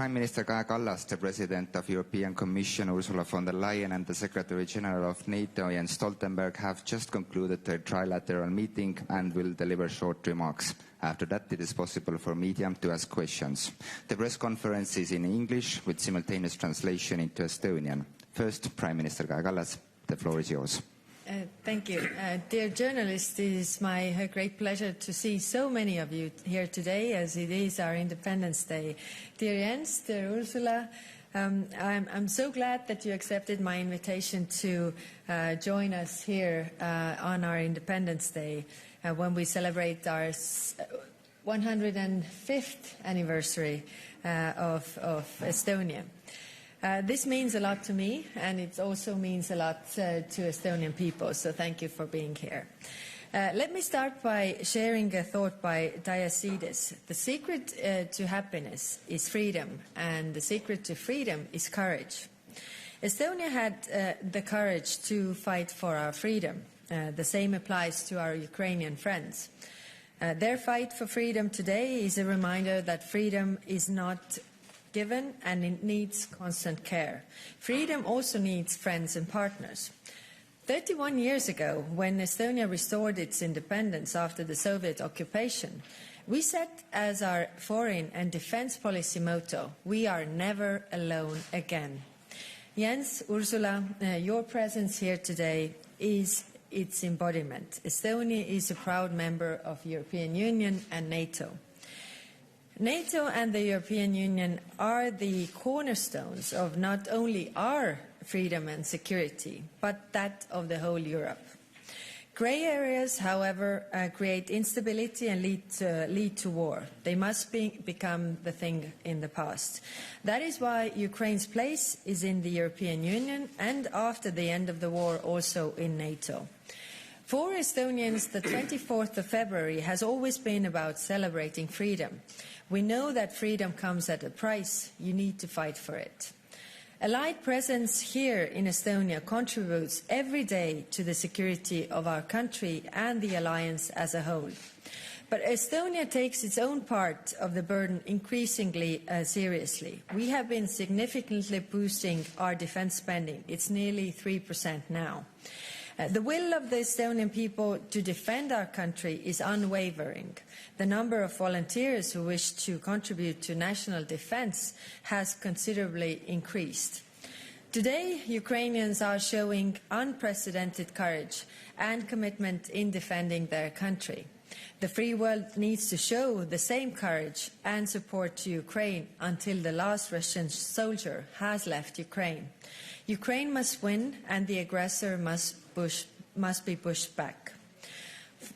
Prime Minister Kaja Kallas, the President of European Commission Ursula von der Leyen and the Secretary General of NATO Jens Stoltenberg have just concluded their trilateral meeting and will deliver short remarks. After that, it is possible for media to ask questions. The press conference is in English with simultaneous translation into Estonian. First, Prime Minister Kaja Kallas, the floor is yours. Thank you. Dear journalists, it is my great pleasure to see so many of you here today, as it is our Independence Day. Dear Jens, dear Ursula, I'm so glad that you accepted my invitation to join us here on our Independence Day when we celebrate our 105th anniversary of Estonia. This means a lot to me, and it also means a lot to Estonian people, so thank you for being here. Let me start by sharing a thought by Diacedes. The secret to happiness is freedom, and the secret to freedom is courage. Estonia had the courage to fight for our freedom. The same applies to our Ukrainian friends. Their fight for freedom today is a reminder that freedom is not given, and it needs constant care. Freedom also needs friends and partners. 31 years ago, when Estonia restored its independence after the Soviet occupation, we set as our foreign and defense policy motto, "We are never alone again." Jens, Ursula, your presence here today is its embodiment. Estonia is a proud member of the European Union and NATO. NATO and the European Union are the cornerstones of not only our freedom and security, but that of the whole Europe. Grey areas, however, create instability and lead to war. They must become the thing in the past. That is why Ukraine's place is in the European Union and after the end of the war also in NATO. For Estonians, the 24th of February has always been about celebrating freedom. We know that freedom comes at a price. You need to fight for it. Allied presence here in Estonia contributes every day to the security of our country and the alliance as a whole. But Estonia takes its own part of the burden increasingly seriously. We have been significantly boosting our defense spending. It's nearly 3% now. The will of the Estonian people to defend our country is unwavering. The number of volunteers who wish to contribute to national defense has considerably increased. Today, Ukrainians are showing unprecedented courage and commitment in defending their country. The free world needs to show the same courage and support to Ukraine until the last Russian soldier has left Ukraine. Ukraine must win, and the aggressor must be pushed back.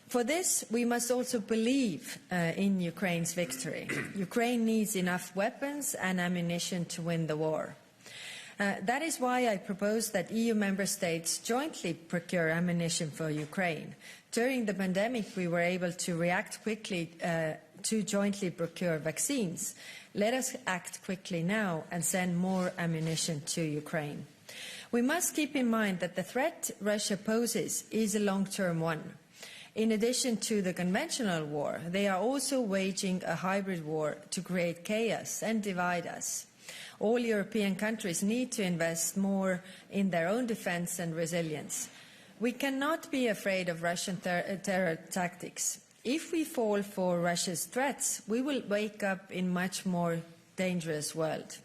For this, we must also believe in Ukraine's victory. Ukraine needs enough weapons and ammunition to win the war. That is why I propose that EU member states jointly procure ammunition for Ukraine. During the pandemic, we were able to react quickly to jointly procure vaccines. Let us act quickly now and send more ammunition to Ukraine. We must keep in mind that the threat Russia poses is a long-term one. In addition to the conventional war, they are also waging a hybrid war to create chaos and divide us. All European countries need to invest more in their own defense and resilience. We cannot be afraid of Russian terror tactics. If we fall for Russia's threats, we will wake up in a much more dangerous world.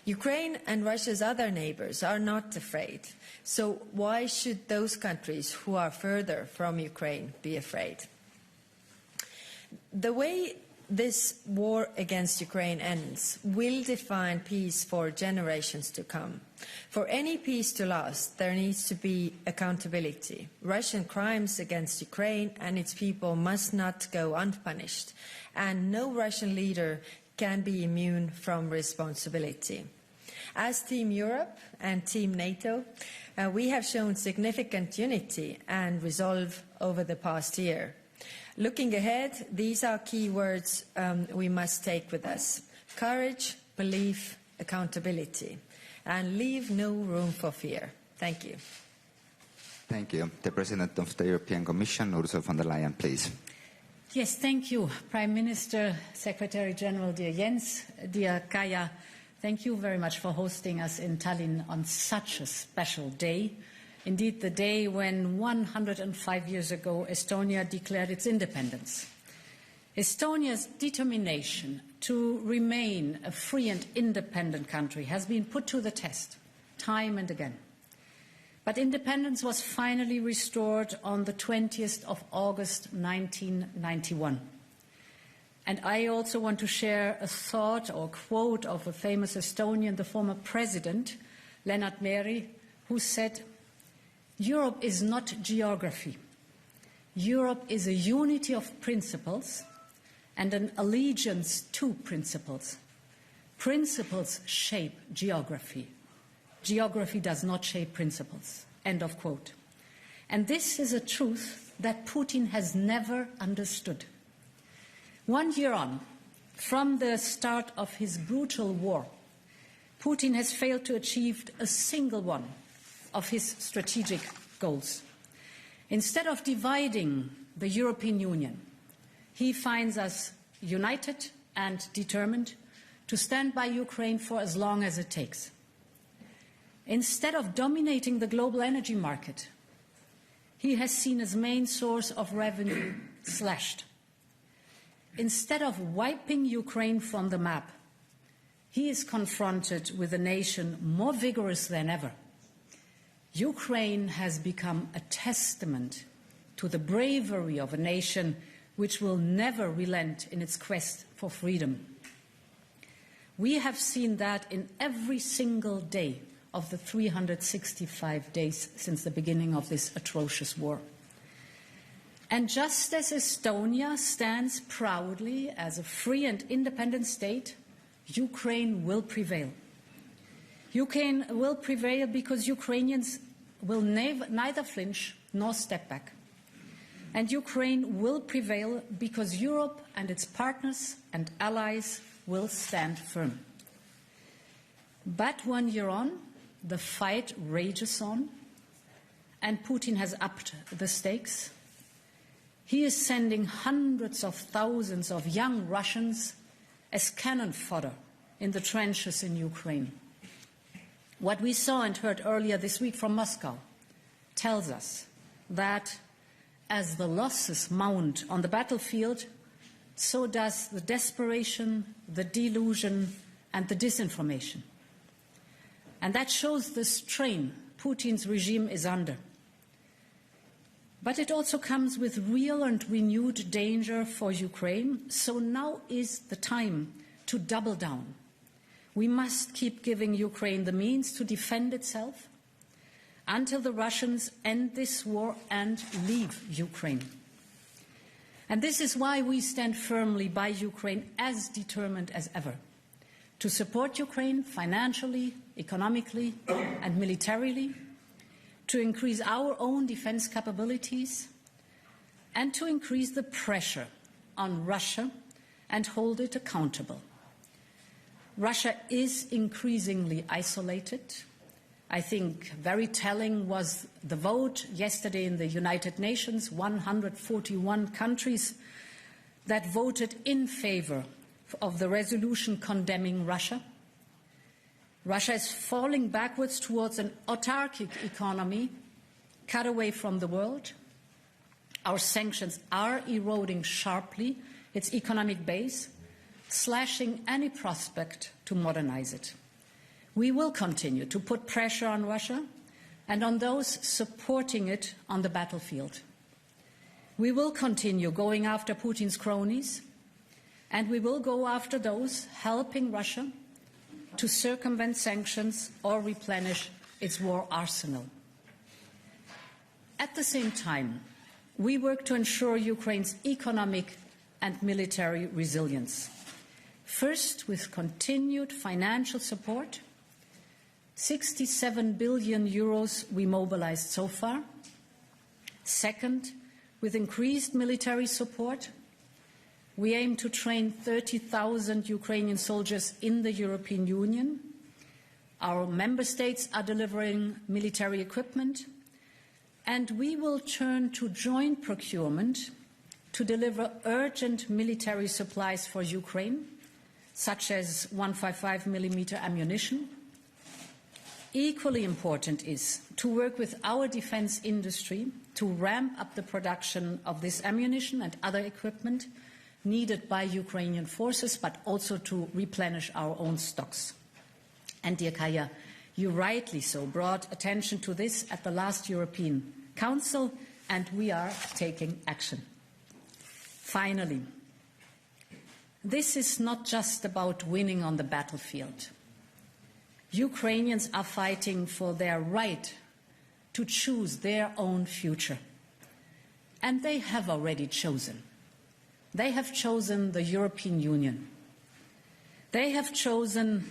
Ukraine and Russia's other neighbors are not afraid. So why should those countries who are further from Ukraine be afraid? The way this war against Ukraine ends will define peace for generations to come. For any peace to last, there needs to be accountability. Russian crimes against Ukraine and its people must not go unpunished, and no Russian leader can be immune from responsibility. As Team Europe and Team NATO, we have shown significant unity and resolve over the past year. Looking ahead, these are key words we must take with us: courage, belief, accountability, and leave no room for fear. Thank you. Thank you. The President of the European Commission, Ursula von der Leyen, please. Yes, thank you, Prime Minister, Secretary General, dear Jens, dear Kaja. Thank you very much for hosting us in Tallinn on such a special day. Indeed, the day when 105 years ago Estonia declared its independence. Estonia's determination to remain a free and independent country has been put to the test time and again. But independence was finally restored on the 20th of August 1991. And I also want to share a thought or quote of a famous Estonian, the former president, Lennart Meri, who said, "Europe is not geography. Europe is a unity of principles and an allegiance to principles. Principles shape geography. Geography does not shape principles." End of quote. And this is a truth that Putin has never understood. 1 year on, from the start of his brutal war, Putin has failed to achieve a single one of his strategic goals. Instead of dividing the European Union, he finds us united and determined to stand by Ukraine for as long as it takes. Instead of dominating the global energy market, he has seen his main source of revenue slashed. Instead of wiping Ukraine from the map, he is confronted with a nation more vigorous than ever. Ukraine has become a testament to the bravery of a nation which will never relent in its quest for freedom. We have seen that in every single day of the 365 days since the beginning of this atrocious war. And just as Estonia stands proudly as a free and independent state, Ukraine will prevail. Ukraine will prevail because Ukrainians will neither flinch nor step back. And Ukraine will prevail because Europe and its partners and allies will stand firm. But 1 year on, the fight rages on, and Putin has upped the stakes. He is sending hundreds of thousands of young Russians as cannon fodder in the trenches in Ukraine. What we saw and heard earlier this week from Moscow tells us that as the losses mount on the battlefield, so does the desperation, the delusion, and the disinformation. And that shows the strain Putin's regime is under. But it also comes with real and renewed danger for Ukraine, so now is the time to double down. We must keep giving Ukraine the means to defend itself until the Russians end this war and leave Ukraine. And this is why we stand firmly by Ukraine, as determined as ever, to support Ukraine financially, economically, and militarily, to increase our own defense capabilities, and to increase the pressure on Russia and hold it accountable. Russia is increasingly isolated. I think very telling was the vote yesterday in the United Nations, 141 countries that voted in favor of the resolution condemning Russia. Russia is falling backwards towards an autarkic economy, cut away from the world. Our sanctions are eroding sharply its economic base, slashing any prospect to modernize it. We will continue to put pressure on Russia and on those supporting it on the battlefield. We will continue going after Putin's cronies, and we will go after those helping Russia to circumvent sanctions or replenish its war arsenal. At the same time, we work to ensure Ukraine's economic and military resilience. First, with continued financial support, 67 billion euros we mobilized so far. Second, with increased military support, we aim to train 30,000 Ukrainian soldiers in the European Union. Our member states are delivering military equipment, and we will turn to joint procurement to deliver urgent military supplies for Ukraine, such as 155mm ammunition. Equally important is to work with our defence industry to ramp up the production of this ammunition and other equipment needed by Ukrainian forces, but also to replenish our own stocks. And dear Kaja, you rightly so brought attention to this at the last European Council, and we are taking action. Finally, this is not just about winning on the battlefield. Ukrainians are fighting for their right to choose their own future. And they have already chosen. They have chosen the European Union. They have chosen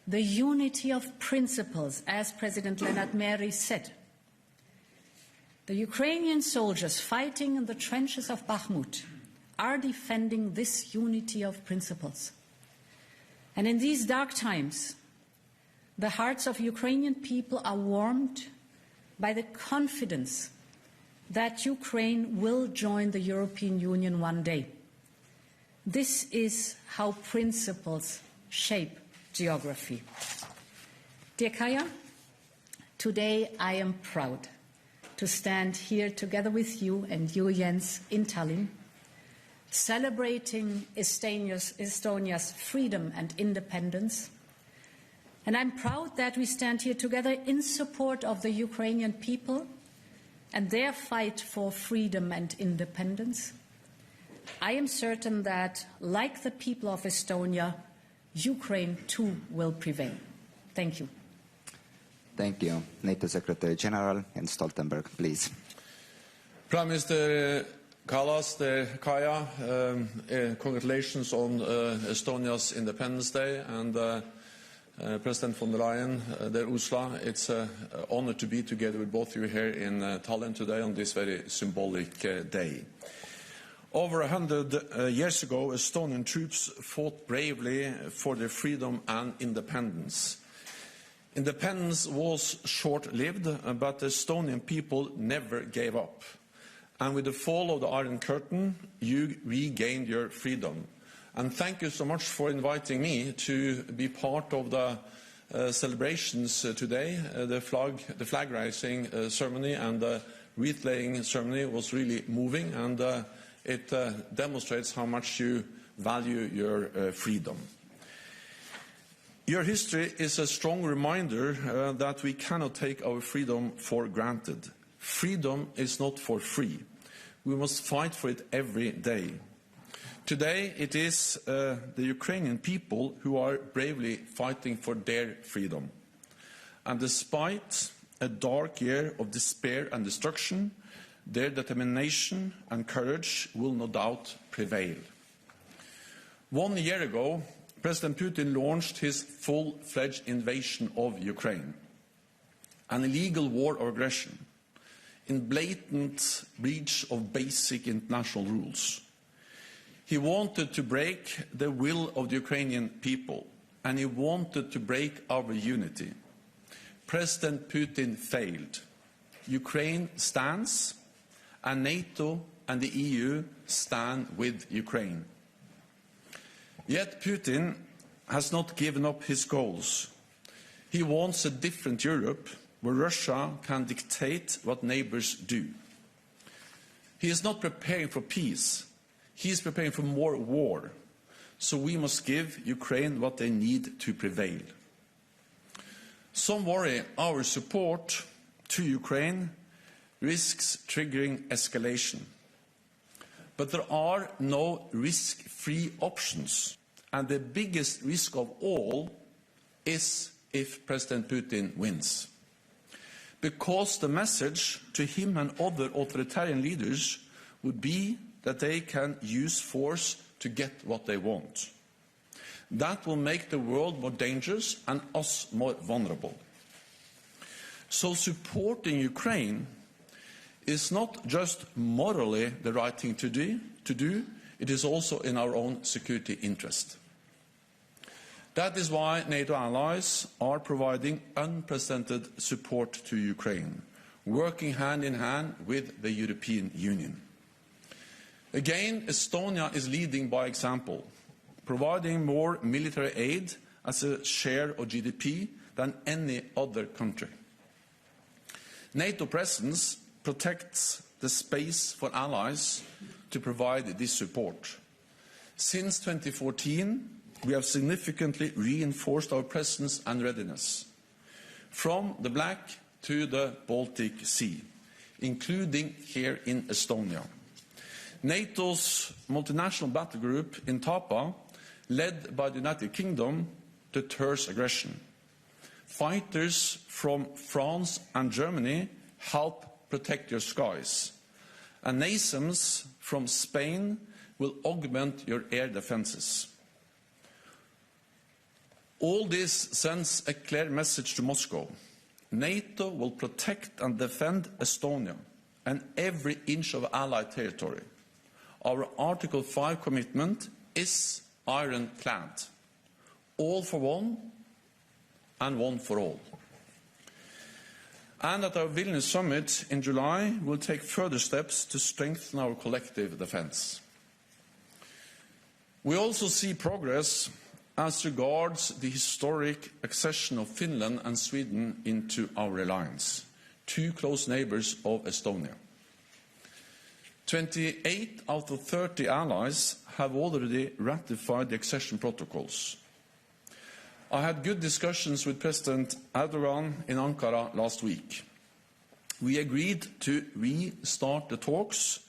the unity of principles, as President Leonard Meri said. The Ukrainian soldiers fighting in the trenches of Bakhmut are defending this unity of principles. And in these dark times, the hearts of Ukrainian people are warmed by the confidence that Ukraine will join the European Union one day. This is how principles shape geography. Dear Kaja, today I am proud to stand here together with you and you, Jens, in Tallinn, celebrating Estonia's freedom and independence. And I'm proud that we stand here together in support of the Ukrainian people and their fight for freedom and independence. I am certain that, like the people of Estonia, Ukraine too will prevail. Thank you. Thank you. NATO Secretary General Jens Stoltenberg, please. Prime Minister Kallas, Kaja, congratulations on Estonia's Independence Day, and President von der Leyen, Ursula, it's an honor to be together with both of you here in Tallinn today on this very symbolic day. Over 100 years ago, Estonian troops fought bravely for their freedom and independence. Independence was short-lived, but the Estonian people never gave up. And with the fall of the Iron Curtain, you regained your freedom. And thank you so much for inviting me to be part of the celebrations today. The flag-raising ceremony and the wreath-laying ceremony was really moving, and it demonstrates how much you value your freedom. Your history is a strong reminder that we cannot take our freedom for granted. Freedom is not for free. We must fight for it every day. Today, it is the Ukrainian people who are bravely fighting for their freedom. And despite a dark year of despair and destruction, their determination and courage will no doubt prevail. 1 year ago, President Putin launched his full-fledged invasion of Ukraine, an illegal war of aggression, in blatant breach of basic international rules. He wanted to break the will of the Ukrainian people, and he wanted to break our unity. President Putin failed. Ukraine stands, and NATO and the EU stand with Ukraine. Yet Putin has not given up his goals. He wants a different Europe where Russia can dictate what neighbors do. He is not preparing for peace. He is preparing for more war. So we must give Ukraine what they need to prevail. Some worry our support to Ukraine risks triggering escalation. But there are no risk-free options. And the biggest risk of all is if President Putin wins. Because the message to him and other authoritarian leaders would be that they can use force to get what they want. That will make the world more dangerous and us more vulnerable. So supporting Ukraine is not just morally the right thing to do, it is also in our own security interest. That is why NATO allies are providing unprecedented support to Ukraine, working hand in hand with the European Union. Again, Estonia is leading by example, providing more military aid as a share of GDP than any other country. NATO presence protects the space for allies to provide this support. Since 2014, we have significantly reinforced our presence and readiness, from the Black to the Baltic Sea, including here in Estonia. NATO's multinational battle group in Tapa, led by the United Kingdom, deters aggression. Fighters from France and Germany help protect your skies. And NASAMS from Spain will augment your air defenses. All this sends a clear message to Moscow. NATO will protect and defend Estonia and every inch of Allied territory. Our Article 5 commitment is ironclad. All for one and one for all. And at our Vilnius summit in July, we'll take further steps to strengthen our collective defense. We also see progress as regards the historic accession of Finland and Sweden into our alliance, two close neighbours of Estonia. 28 out of 30 allies have already ratified the accession protocols. I had good discussions with President Erdogan in Ankara last week. We agreed to restart the talks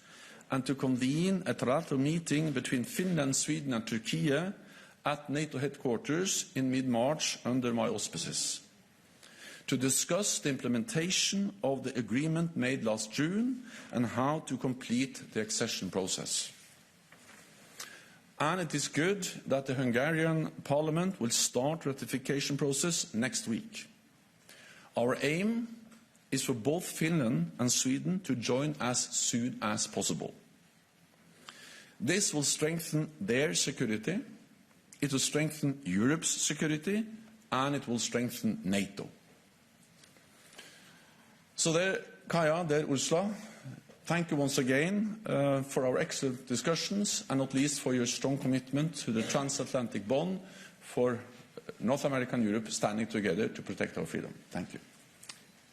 and to convene a trilateral meeting between Finland, Sweden and Turkey at NATO headquarters in mid-March under my auspices, to discuss the implementation of the agreement made last June and how to complete the accession process. And it is good that the Hungarian Parliament will start ratification process next week. Our aim is for both Finland and Sweden to join as soon as possible. This will strengthen their security, it will strengthen Europe's security, and it will strengthen NATO. So there, Kaja, there, Ursula, thank you once again for our excellent discussions, and not least for your strong commitment to the transatlantic bond for North America and Europe standing together to protect our freedom. Thank you.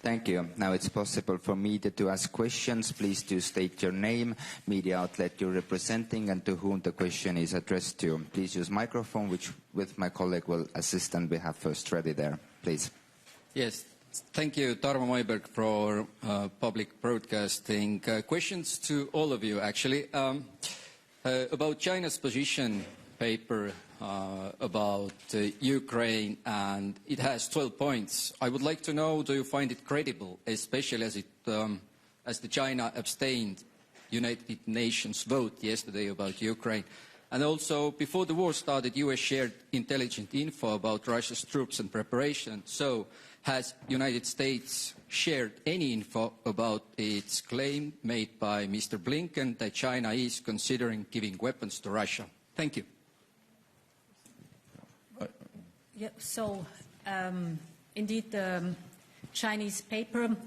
Thank you. Now it's possible for media to ask questions. Please do state your name, media outlet you're representing, and to whom the question is addressed to. Please use microphone, which with my colleague will assist, and we have first ready there. Please. Yes. Thank you, Tarmo Moiberg, for public broadcasting. Questions to all of you, actually. About China's position paper about Ukraine, and it has 12 points. I would like to know, do you find it credible, especially as the China abstained United Nations vote yesterday about Ukraine? And also, before the war started, US shared intelligent info about Russia's troops and preparation. So, has United States shared any info about its claim made by Mr. Blinken that China is considering giving weapons to Russia? Thank you. Yeah, so, indeed, the Chinese paper,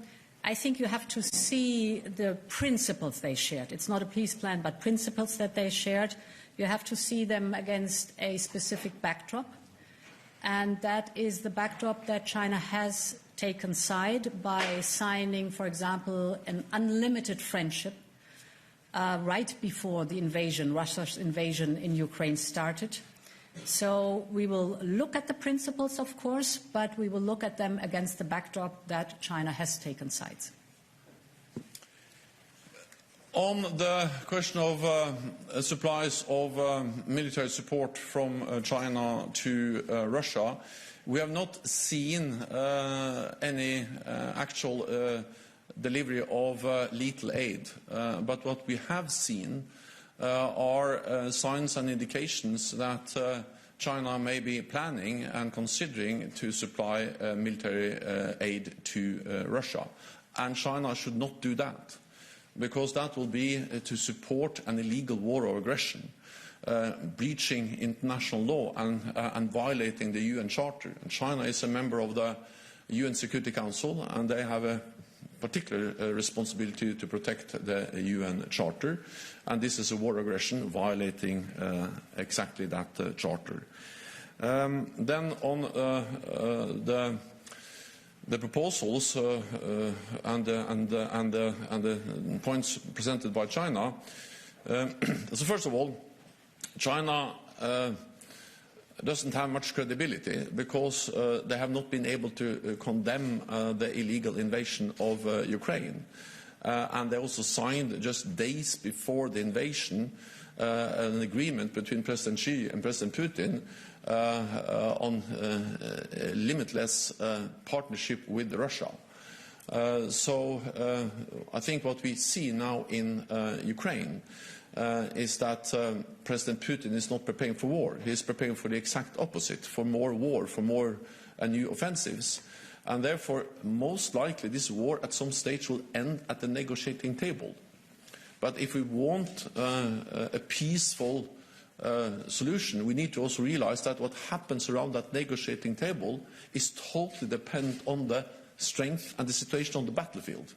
I think you have to see the principles they shared. It's not a peace plan, but principles that they shared. You have to see them against a specific backdrop. And that is the backdrop that China has taken side by signing, for example, an unlimited friendship right before the invasion, Russia's invasion in Ukraine started. So we will look at the principles, of course, but we will look at them against the backdrop that China has taken sides. On the question of supplies of military support from China to Russia, we have not seen any actual delivery of lethal aid. But what we have seen are signs and indications that China may be planning and considering to supply military aid to Russia. And China should not do that, because that will be to support an illegal war of aggression, breaching international law and violating the UN Charter. And China is a member of the UN Security Council, and they have a particular responsibility to protect the UN Charter, and this is a war aggression violating exactly that charter. Then on the proposals and the points presented by China. So first of all, China doesn't have much credibility because they have not been able to condemn the illegal invasion of Ukraine. And they also signed just days before the invasion an agreement between President Xi and President Putin on limitless partnership with Russia. So I think what we see now in Ukraine is that President Putin is not preparing for war. He is preparing for the exact opposite, for more war, for more new offensives. And therefore, most likely, this war at some stage will end at the negotiating table. But if we want a peaceful solution, we need to also realize that what happens around that negotiating table is totally dependent on the strength and the situation on the battlefield.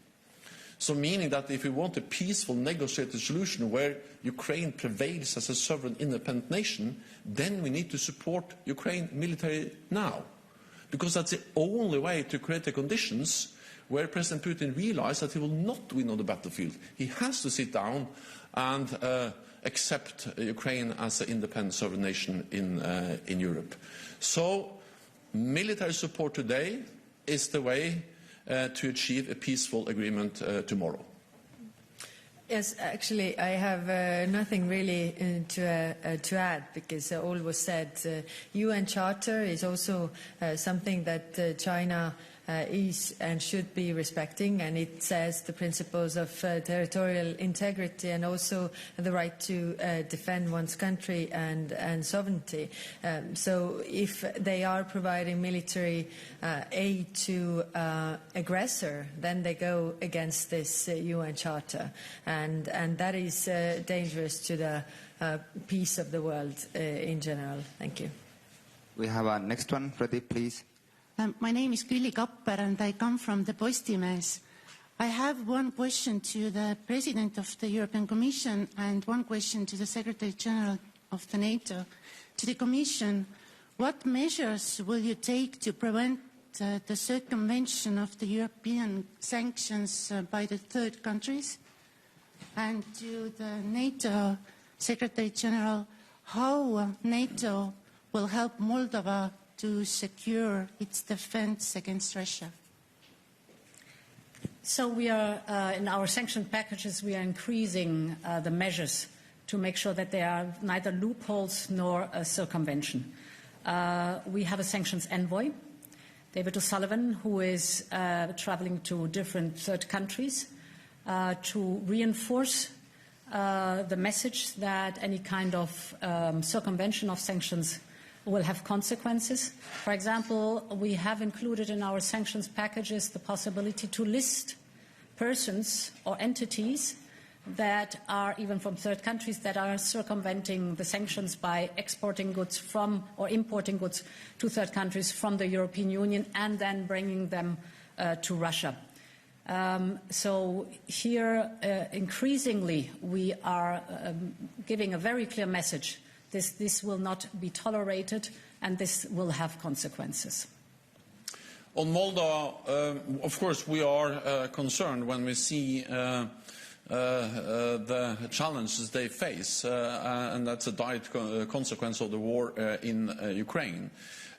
So meaning that if we want a peaceful negotiated solution where Ukraine prevails as a sovereign independent nation, then we need to support Ukraine militarily now. Because that's the only way to create the conditions where President Putin realizes that he will not win on the battlefield. He has to sit down and accept Ukraine as an independent sovereign nation in Europe. So military support today is the way to achieve a peaceful agreement tomorrow. Yes, actually, I have nothing really to add because all was said. UN Charter is also something that China is and should be respecting, and it says the principles of territorial integrity and also the right to defend one's country and sovereignty. So if they are providing military aid to aggressor, then they go against this UN Charter, and that is dangerous to the peace of the world in general. Thank you. We have our next one. Pradeep, please. My name is Külli Kapper and I come from the Postimees. I have one question to the President of the European Commission and one question to the Secretary General of the NATO. To the Commission, what measures will you take to prevent the circumvention of the European sanctions by the third countries? And to the NATO Secretary General, how NATO will help Moldova to secure its defense against Russia? So we are, in our sanction packages, we are increasing the measures to make sure that there are neither loopholes nor a circumvention. We have a sanctions envoy, David O'Sullivan, who is traveling to different third countries to reinforce the message that any kind of circumvention of sanctions will have consequences. For example, we have included in our sanctions packages the possibility to list persons or entities that are even from third countries that are circumventing the sanctions by exporting goods from or importing goods to third countries from the European Union and then bringing them to Russia. So here, increasingly, we are giving a very clear message. This will not be tolerated, and this will have consequences. On Moldova, of course, we are concerned when we see the challenges they face, and that's a direct consequence of the war in Ukraine.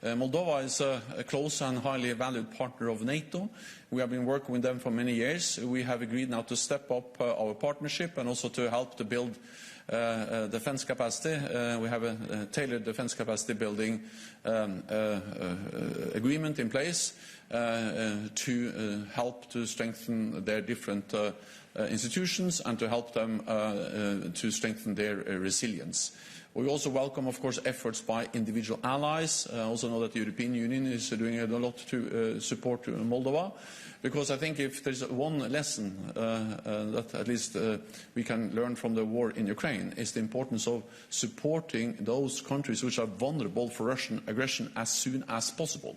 Moldova is a close and highly valued partner of NATO. We have been working with them for many years. We have agreed now to step up our partnership and also to help to build defense capacity. We have a tailored defense capacity building agreement in place to help to strengthen their different institutions and to help them to strengthen their resilience. We also welcome, of course, efforts by individual allies. I also know that the European Union is doing a lot to support Moldova, because I think if there's one lesson that at least we can learn from the war in Ukraine, is the importance of supporting those countries which are vulnerable for Russian aggression as soon as possible.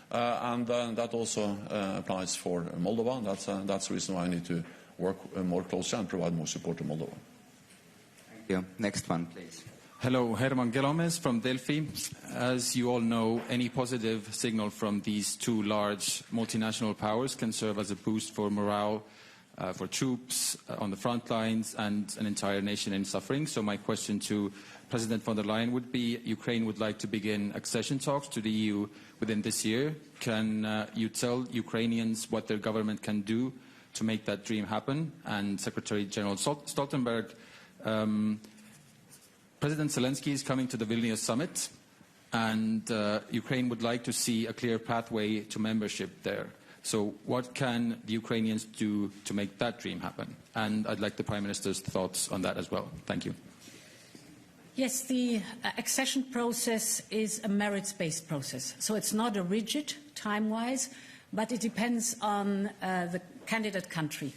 And that also applies for Moldova. That's the reason why I need to work more closely and provide more support to Moldova. Thank you. Next one, please. Hello, Herman Gelomes from Delphi. As you all know, any positive signal from these two large multinational powers can serve as a boost for morale for troops on the front lines and an entire nation in suffering. So my question to President von der Leyen would be, Ukraine would like to begin accession talks to the EU within this year. Can you tell Ukrainians what their government can do to make that dream happen? And Secretary General Stoltenberg, President Zelensky is coming to the Vilnius summit, and Ukraine would like to see a clear pathway to membership there. So what can the Ukrainians do to make that dream happen? And I'd like the Prime Minister's thoughts on that as well. Thank you. Yes, the accession process is a merits-based process. So it's not a rigid time-wise, but it depends on the candidate country.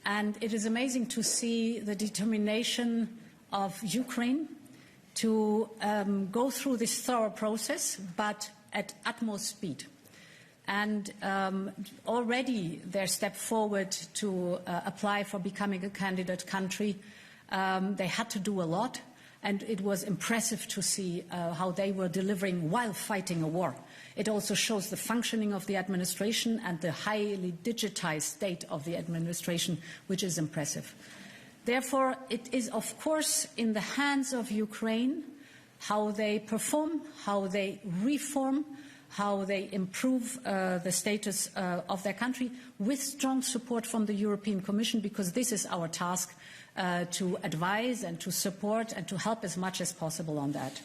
And it is amazing to see the determination of Ukraine to go through this thorough process, but at utmost speed. And already their step forward to apply for becoming a candidate country, they had to do a lot, and it was impressive to see how they were delivering while fighting a war. It also shows the functioning of the administration and the highly digitized state of the administration, which is impressive. Therefore, it is, of course, in the hands of Ukraine how they perform, how they reform, how they improve the status of their country, with strong support from the European Commission, because this is our task, to advise and to support and to help as much as possible on that.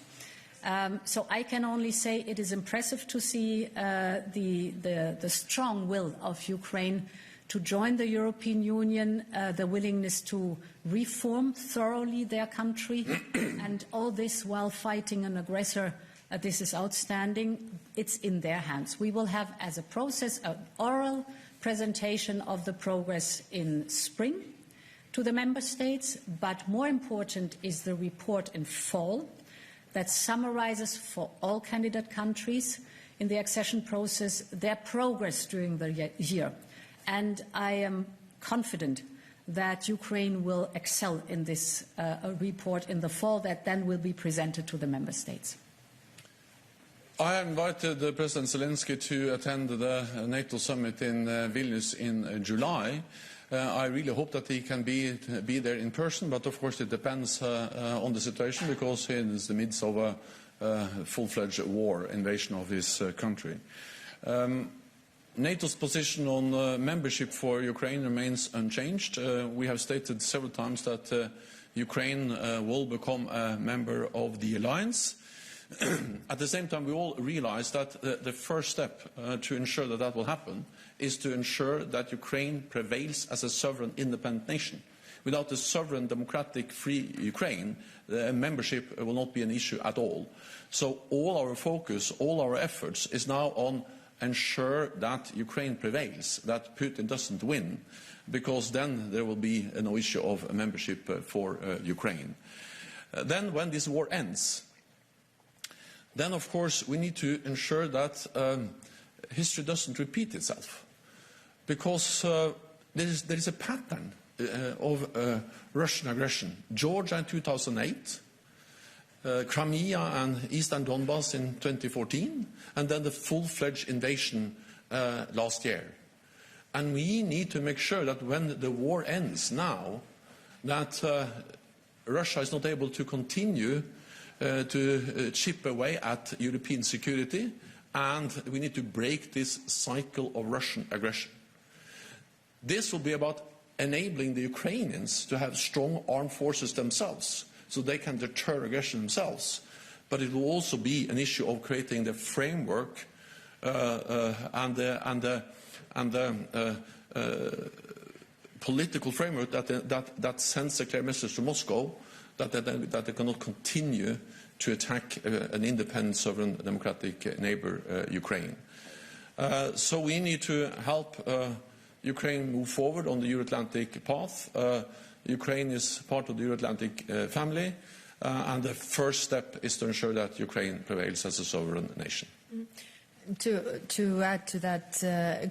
So I can only say it is impressive to see the strong will of Ukraine to join the European Union, the willingness to reform thoroughly their country, and all this while fighting an aggressor. This is outstanding. It's in their hands. We will have, as a process, an oral presentation of the progress in spring to the member states, but more important is the report in fall that summarizes for all candidate countries in the accession process their progress during the year. And I am confident that Ukraine will excel in this report in the fall that then will be presented to the member states. I invited President Zelensky to attend the NATO summit in Vilnius in July. I really hope that he can be there in person, but of course it depends on the situation, because he is in the midst of a full-fledged war, invasion of his country. NATO's position on membership for Ukraine remains unchanged. We have stated several times that Ukraine will become a member of the alliance. At the same time, we all realize that the first step to ensure that that will happen is to ensure that Ukraine prevails as a sovereign, independent nation. Without a sovereign, democratic, free Ukraine, the membership will not be an issue at all. So all our focus, all our efforts is now on ensure that Ukraine prevails, that Putin doesn't win, because then there will be no issue of membership for Ukraine. Then when this war ends, then of course we need to ensure that history doesn't repeat itself, because there is a pattern of Russian aggression. Georgia in 2008, Crimea and Eastern Donbass in 2014, and then the full-fledged invasion last year. And we need to make sure that when the war ends now, that Russia is not able to continue to chip away at European security, and we need to break this cycle of Russian aggression. This will be about enabling the Ukrainians to have strong armed forces themselves, so they can deter aggression themselves. But it will also be an issue of creating the framework and the political framework that sends a clear message to Moscow that they cannot continue to attack an independent, sovereign, democratic neighbor, Ukraine. So we need to help Ukraine move forward on the Euro-Atlantic path. Ukraine is part of the Euro-Atlantic family, and the first step is to ensure that Ukraine prevails as a sovereign nation. To add to that,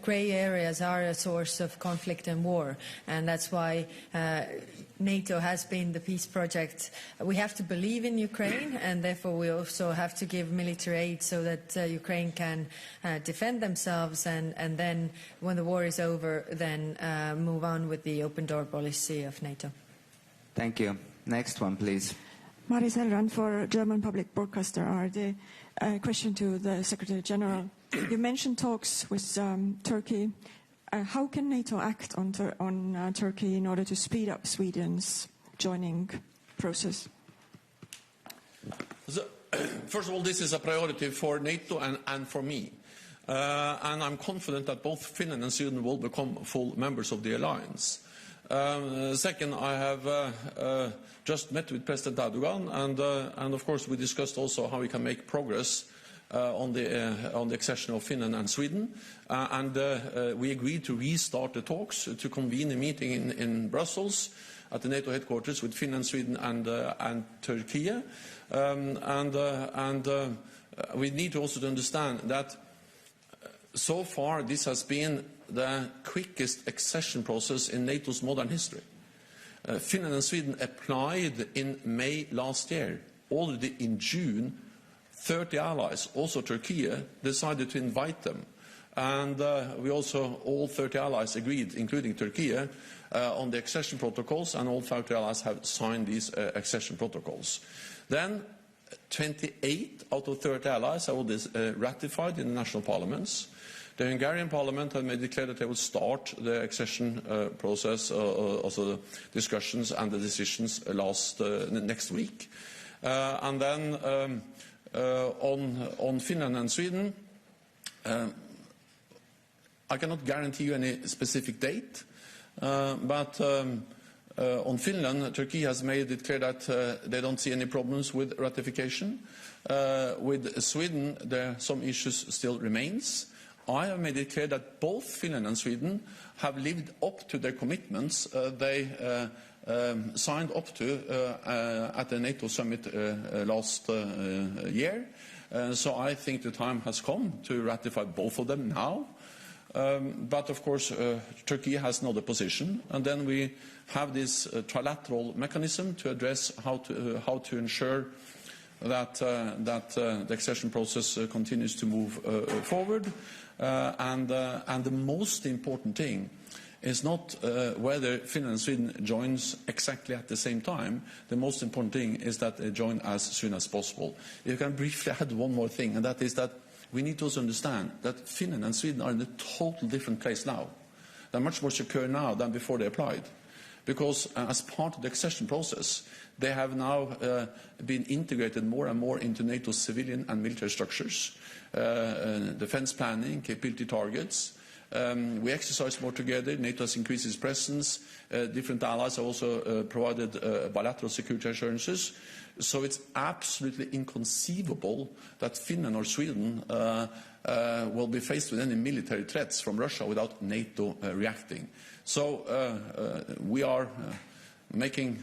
grey areas are a source of conflict and war, and that's why NATO has been the peace project. We have to believe in Ukraine, and therefore we also have to give military aid so that Ukraine can defend themselves, and then when the war is over, then move on with the open door policy of NATO. Thank you. Next one, please. Mari Selran for German Public Broadcaster ARD. Question to the Secretary General. You mentioned talks with Turkey. How can NATO act on Turkey in order to speed up Sweden's joining process? So, first of all, this is a priority for NATO and for me. And I'm confident that both Finland and Sweden will become full members of the alliance. Second, I have just met with President Erdogan, and of course we discussed also how we can make progress on the accession of Finland and Sweden, and we agreed to restart the talks, to convene a meeting in Brussels at the NATO headquarters with Finland, Sweden and Turkey, and we need to also understand that so far this has been the quickest accession process in NATO's modern history. Finland and Sweden applied in May last year. Already in June, 30 allies, also Turkey, decided to invite them. And we also, all 30 allies agreed, including Turkey, on the accession protocols, and all 30 allies have signed these accession protocols. Then 28 out of 30 allies have already ratified in the national parliaments. The Hungarian parliament had made it clear that they would start the accession process, also the discussions and the decisions next week. And then on Finland and Sweden, I cannot guarantee you any specific date, but on Finland, Turkey has made it clear that they don't see any problems with ratification. With Sweden, some issues still remains. I have made it clear that both Finland and Sweden have lived up to their commitments they signed up to at the NATO summit last year. So I think the time has come to ratify both of them now. But of course, Turkey has another position, and then we have this trilateral mechanism to address how to ensure that the accession process continues to move forward. And the most important thing is not whether Finland and Sweden joins exactly at the same time. The most important thing is that they join as soon as possible. If you can briefly add one more thing, and that is that we need to also understand that Finland and Sweden are in a total different place now. They're much more secure now than before they applied. Because as part of the accession process, they have now been integrated more and more into NATO's civilian and military structures, defense planning, capability targets. We exercise more together. NATO has increased its presence. Different allies have also provided bilateral security assurances. So it's absolutely inconceivable that Finland or Sweden will be faced with any military threats from Russia without NATO reacting. So we are making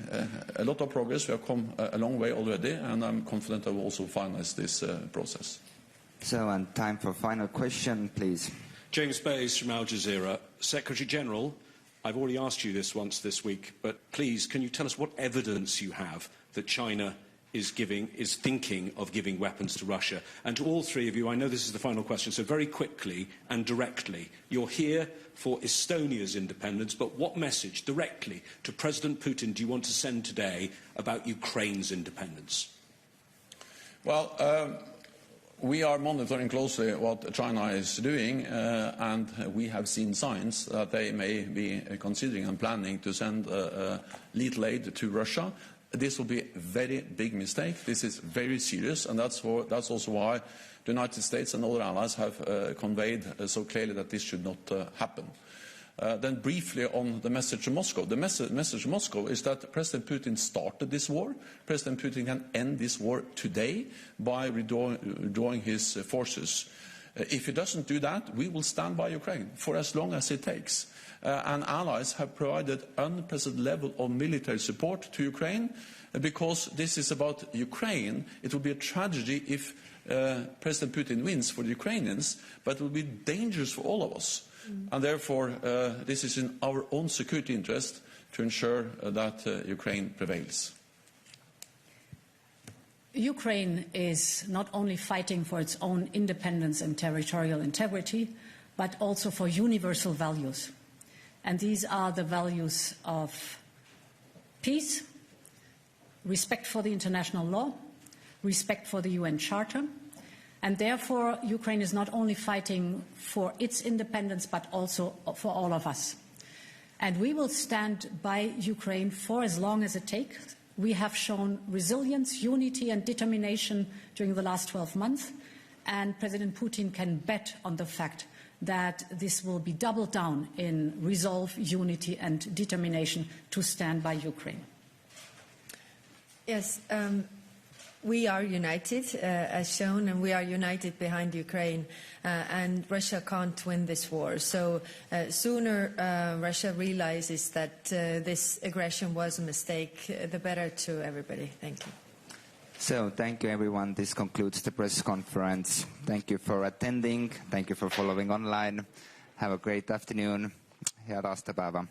a lot of progress. We have come a long way already, and I'm confident that we'll also finalize this process. So, and time for final question, please. James Bayes from Al Jazeera. Secretary General, I've already asked you this once this week, but please, can you tell us what evidence you have that China is thinking of giving weapons to Russia? And to all three of you, I know this is the final question, so very quickly and directly, you're here for Estonia's independence, but what message directly to President Putin do you want to send today about Ukraine's independence? Well, we are monitoring closely what China is doing, and we have seen signs that they may be considering and planning to send lethal aid to Russia. This will be a very big mistake. This is very serious, and that's also why the United States and other allies have conveyed so clearly that this should not happen. Then briefly on the message to Moscow. The message to Moscow is that President Putin started this war. President Putin can end this war today by withdrawing his forces. If he doesn't do that, we will stand by Ukraine for as long as it takes. And allies have provided unprecedented level of military support to Ukraine. Because this is about Ukraine, it will be a tragedy if President Putin wins for the Ukrainians, but it will be dangerous for all of us. And therefore, this is in our own security interest to ensure that Ukraine prevails. Ukraine is not only fighting for its own independence and territorial integrity, but also for universal values. And these are the values of peace, respect for the international law, respect for the UN Charter, and therefore Ukraine is not only fighting for its independence but also for all of us. And we will stand by Ukraine for as long as it takes. We have shown resilience, unity and determination during the last 12 months, and President Putin can bet on the fact that this will be doubled down in resolve, unity and determination to stand by Ukraine. Yes, we are united, as shown, and we are united behind Ukraine, and Russia can't win this war. So sooner Russia realizes that this aggression was a mistake, the better to everybody. Thank you. So thank you, everyone. This concludes the press conference. Thank you for attending. Thank you for following online. Have a great afternoon. Head aastapäeva.